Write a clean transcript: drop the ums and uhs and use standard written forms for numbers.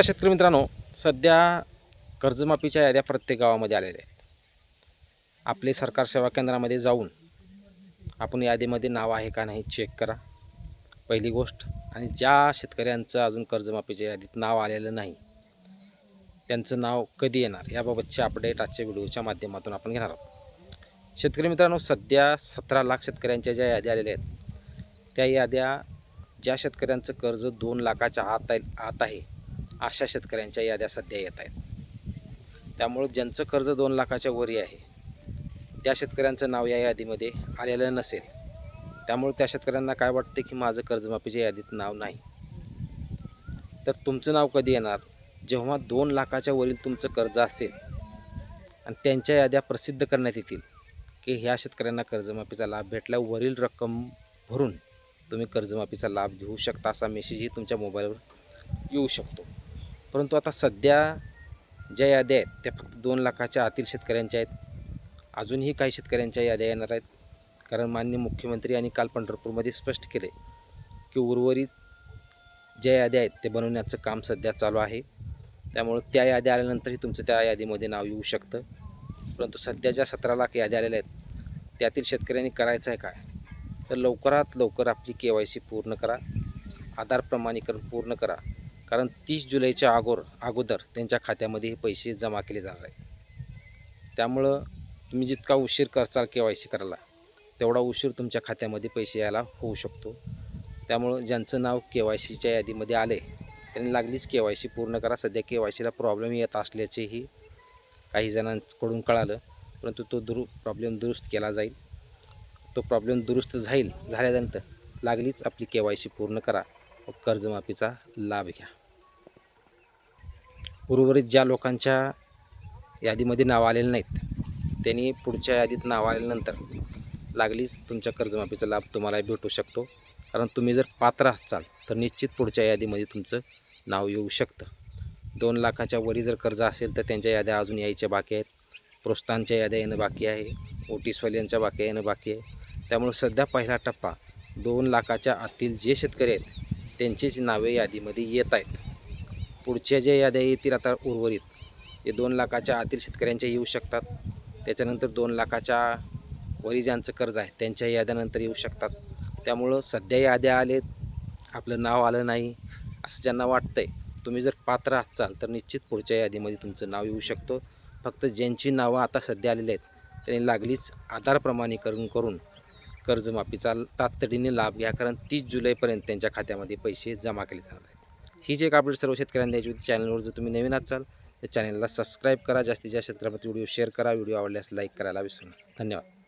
नमस्कार शेतकरी मित्रांनो, सध्या कर्जमाफीच्या याद्या प्रत्येक गावामध्ये आलेल्या आहेत. आपले सरकार सेवा केंद्रामध्ये जाऊन आपण यादीमध्ये नाव आहे का नाही चेक करा, पहिली गोष्ट. आणि ज्या शेतकऱ्यांचं अजून कर्जमाफीच्या यादीत नाव आलेलं नाही, त्यांचं नाव कधी येणार याबाबतचे अपडेट आजच्या व्हिडिओच्या माध्यमातून आपण घेणार आहोत. शेतकरी मित्रांनो, सध्या 17 लाख शेतकऱ्यांच्या ज्या याद्या आलेल्या आहेत, त्या याद्या ज्या शेतकऱ्यांचं कर्ज 2 लाखाच्या आत आहे अशा शेतकऱ्यांच्या याद्या सध्या येत आहेत. त्यामुळे ज्यांचं कर्ज 2 लाखाच्या वरी आहे त्या शेतकऱ्यांचं नाव या यादीमध्ये आलेलं नसेल. त्यामुळे त्या शेतकऱ्यांना काय वाटते की माझं कर्जमाफीच्या यादीत नाव नाही. तर तुमचं नाव कधी येणार? जेव्हा 2 लाखाच्या वरील तुमचं कर्ज असेल आणि त्यांच्या याद्या प्रसिद्ध करण्यात येतील की ह्या शेतकऱ्यांना कर्जमाफीचा लाभ भेटला, वरील रक्कम भरून तुम्ही कर्जमाफीचा लाभ घेऊ शकता असा मेसेजही तुमच्या मोबाईलवर येऊ शकतो. परंतु आता सध्या ज्या याद्या आहेत त्या फक्त 2 लाखाच्या आतील शेतकऱ्यांच्या आहेत. अजूनही काही शेतकऱ्यांच्या याद्या येणार आहेत, कारण माननीय मुख्यमंत्री यांनी काल पंढरपूरमध्ये स्पष्ट केले की उर्वरित ज्या याद्या आहेत ते बनवण्याचं काम सध्या चालू आहे. त्यामुळं त्या याद्या आल्यानंतरही तुमचं त्या यादीमध्ये नाव येऊ शकतं. परंतु सध्या ज्या 17 लाख याद्या आलेल्या आहेत त्यातील शेतकऱ्यांनी करायचं आहे काय, तर लवकरात लवकर आपली KYC पूर्ण करा, आधार प्रमाणीकरण पूर्ण करा, कारण 30 जुलैच्या अगोदर त्यांच्या खात्यामध्ये हे पैसे जमा केले जाणार आहेत. त्यामुळं तुम्ही जितका उशीर करचाल KYC करायला, तेवढा उशीर तुमच्या खात्यामध्ये पैसे यायला होऊ शकतो. त्यामुळं ज्यांचं नाव KYCच्या यादीमध्ये आले त्यांनी लागलीच KYC पूर्ण करा. सध्या KYCला प्रॉब्लेम येत असल्याचेही काही जणांकडून कळालं, परंतु तो प्रॉब्लेम दुरुस्त केला जाईल. तो प्रॉब्लेम दुरुस्त झाल्यानंतर लागलीच आपली KYC पूर्ण करा व कर्जमाफीचा लाभ घ्या. उर्वरित ज्या लोकांच्या यादीमध्ये नाव आलेलं नाहीत त्यांनी पुढच्या यादीत नाव आल्यानंतर लागलीच तुमच्या कर्जमाफीचा लाभ तुम्हाला भेटू शकतो. कारण तुम्ही जर पात्र असाल तर निश्चित पुढच्या यादीमध्ये तुमचं नाव येऊ शकतं. 2 लाखाच्या वरी जर कर्ज असेल तर त्यांच्या याद्या अजून यायच्या बाकी आहेत. प्रोत्साहनच्या याद्या येणं बाकी आहे, ओटीसवाल्यांच्या बाकी येणं बाकी आहे. त्यामुळे सध्या पहिला टप्पा 2 लाखाच्या आतील जे शेतकरी आहेत त्यांचीच नावे यादीमध्ये येत आहेत. पुढच्या ज्या याद्या येतील आता उर्वरित हे 2 लाखाच्या आतील शेतकऱ्यांच्या येऊ शकतात. त्याच्यानंतर 2 लाखाच्या वरी ज्यांचं कर्ज आहे त्यांच्या याद्यानंतर येऊ शकतात. त्यामुळं सध्या याद्या आलेत, आपलं नाव आलं नाही असं ज्यांना वाटतंय, तुम्ही जर पात्र असाल तर निश्चित पुढच्या यादीमध्ये तुमचं नाव येऊ शकतं. फक्त ज्यांची नावं आता सध्या आलेली आहेत त्यांनी लागलीच आधार प्रमाणीकरण करून कर्जमाफीचा तातडीने लाभ घ्या, कारण 30 जुलैपर्यंत त्यांच्या खात्यामध्ये पैसे जमा केले जाणार आहेत. हीच एक अपडेट सर्व शेतकऱ्यांना द्यायची होती. चॅनलवर जर तुम्ही नवीन असाल तर चॅनलला सबस्क्राईब करा, जास्तीत जास्त शेतकऱ्यांमध्ये व्हिडिओ शेअर करा, व्हिडिओ आवडल्यास लाईक करायला विसरू नका. धन्यवाद.